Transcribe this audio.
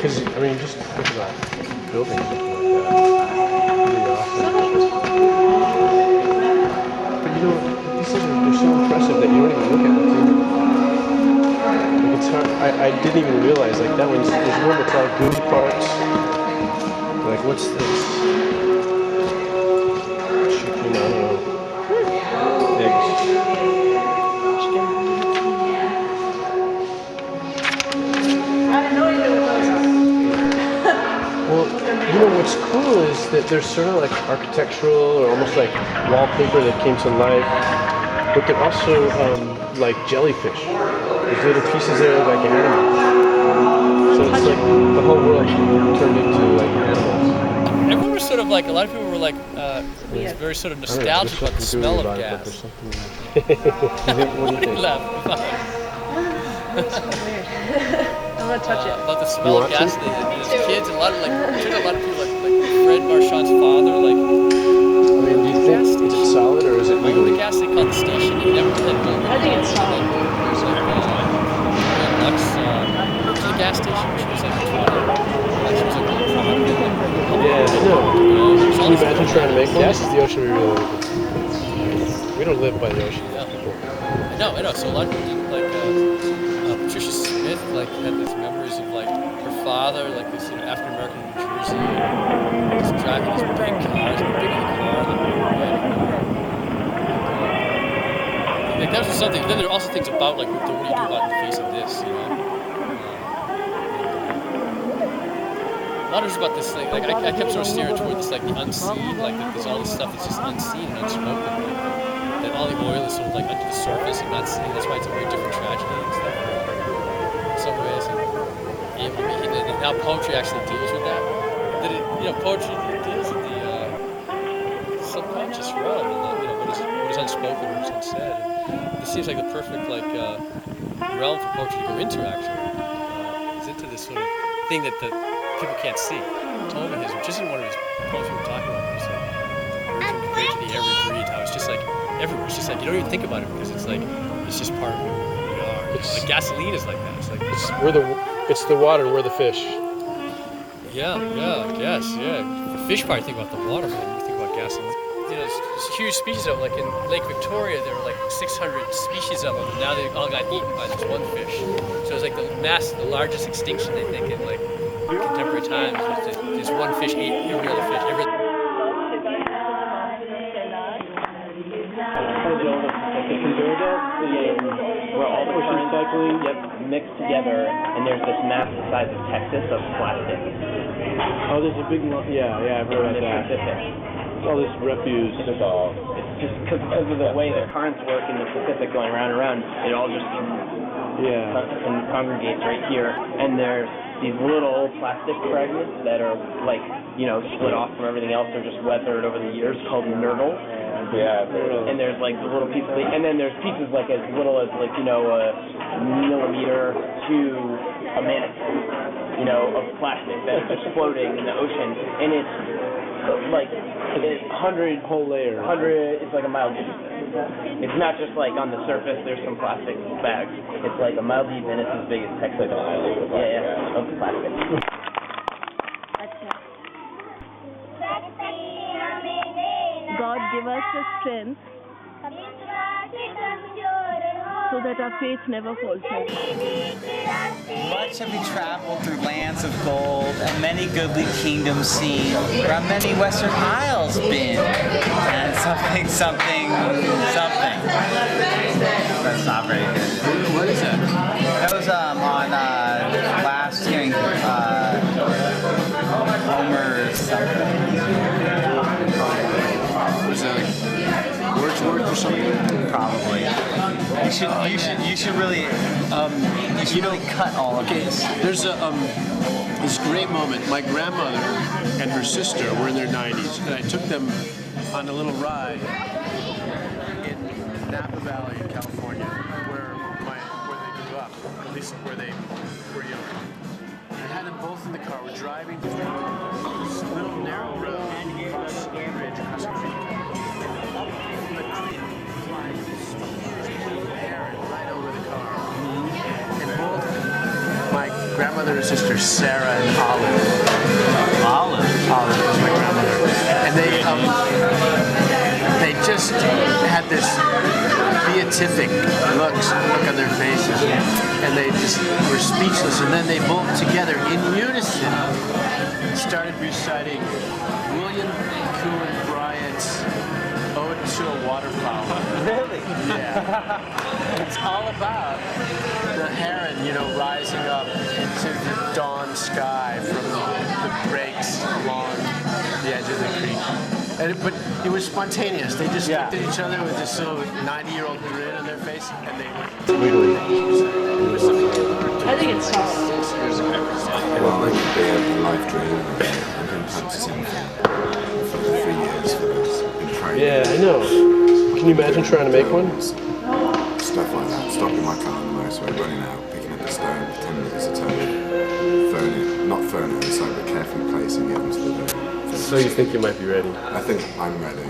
Because, I mean, just think about building something like that. Really awesome. But you know, these things they're so impressive that you don't even look at them. Like it's hard. I didn't even realize like that one's. There's one that's all good parts. Like what's this? Chicken, I don't know. Eggs. Well, you know what's cool is that there's sort of like architectural or almost like wallpaper that came to life, but they're also like jellyfish. There's little pieces there like animals. So it's like the whole world turned into like animals. Everyone was sort of like, a lot of people were like, was very sort of nostalgic about the smell of gas. What do you think? Laugh. I'm gonna touch it. About the smell of gas. As kids, a lot of like, I'm sure a lot of people like Fred Marchand's father, like. I mean, do you think it's solid or is it The wiggly? gas they called the station. He never had really. I think it's solid. There's like Lux, the gas station. She was like 20. She was like Yeah, I know. Can you imagine trying to make gas? Is the ocean really live? We don't live by the ocean. I know. So a lot of people did, like Patricia Smith, like had these memories of like her father, like this African American New Jersey, just driving these big cars, big in the car, like that was something. Then there are also things about like what do you do about in the face of this, you know? A lot of it was about this thing. Like I kept sort of steering toward this, like the unseen, like that there's all this stuff that's just unseen and unspoken. Like, that all the oil is sort of like under the surface and not seen. That's why it's a very different tragedy and stuff. In some ways, and how poetry actually deals with that. That it, poetry deals with the subconscious realm and what is unspoken, what is unsaid. And it seems like the perfect realm for poetry to go into. Actually, is into this sort of thing that the people can't see. Tolman has, which isn't one of his poems we were talking about. It's like great to the every breed. How it's just like everywhere. It's just like you don't even think about it because it's like it's just part of who we are. Like gasoline is like that. It's like It's the water, we're the fish. yeah, I guess, yeah. The fish probably think about the water more than you think about gasoline. There's huge species of them. Like in Lake Victoria, there were like 600 species of them. And now they all got eaten by this one fish. So it's like the largest extinction they think in like contemporary times. This one fish ate every other fish. Where all the currents mixed together, and there's this map the size of Texas of plastic. Oh, there's a big one. Yeah, I've heard in the that. Pacific. All this refuse. It's just because of the way the currents work in the Pacific going around and around, it all just congregates right here. And there's these little old plastic fragments that are like, split off from everything else. They're just weathered over the years called nurdle. Yeah. And there's like the little pieces, and then there's pieces like as little as like, a millimeter to a minute, of plastic that is just floating in the ocean. And it's like 100 whole layer. 100, it's like a mile deep. It's not just like on the surface, there's some plastic bags. It's like a mile deep and it's as big as Texas. Yeah, of plastic. God give us the strength so that our faith never falters. Much have we traveled through lands of gold, and many goodly kingdoms seen, where many western isles been, and something. That's not very good. What is that? That was on last hearing Homer's something. Was that like Wordsworth or something? Probably. You should really cut all of these. There's this great moment. My grandmother and her sister were in their 90s, and I took them on a little ride in Napa Valley, in California, where they grew up, at least where they were young. I had them both in the car. We're driving through this little narrow road across a bridge across a creek. The creek flying air and right over the car. And both my grandmother and sister Sarah and Olive. Olive. Olive was my grandmother, and they just had this beatific look on their faces, and they just were speechless. And then they both together in unison started reciting William Coon Bryant's Ode to a Waterfowl. Really? Yeah. It's all about the heron, rising up into the dawn sky from the breaks along the edge of the creek. But it was spontaneous. They just looked at each other with this little 90-year-old grin on their face, and they were wiggly. I think it's solid. Well, it could be a life dream. I've been practicing for 3 years for this. Been training. Yeah, I know. Can you imagine trying to make one? Stuff like that. Stopping my car on the motorway, running out, picking up the stone, pretending it's a toad, not throwing it inside, but carefully placing it onto the door. So you think you might be ready? I think I'm ready.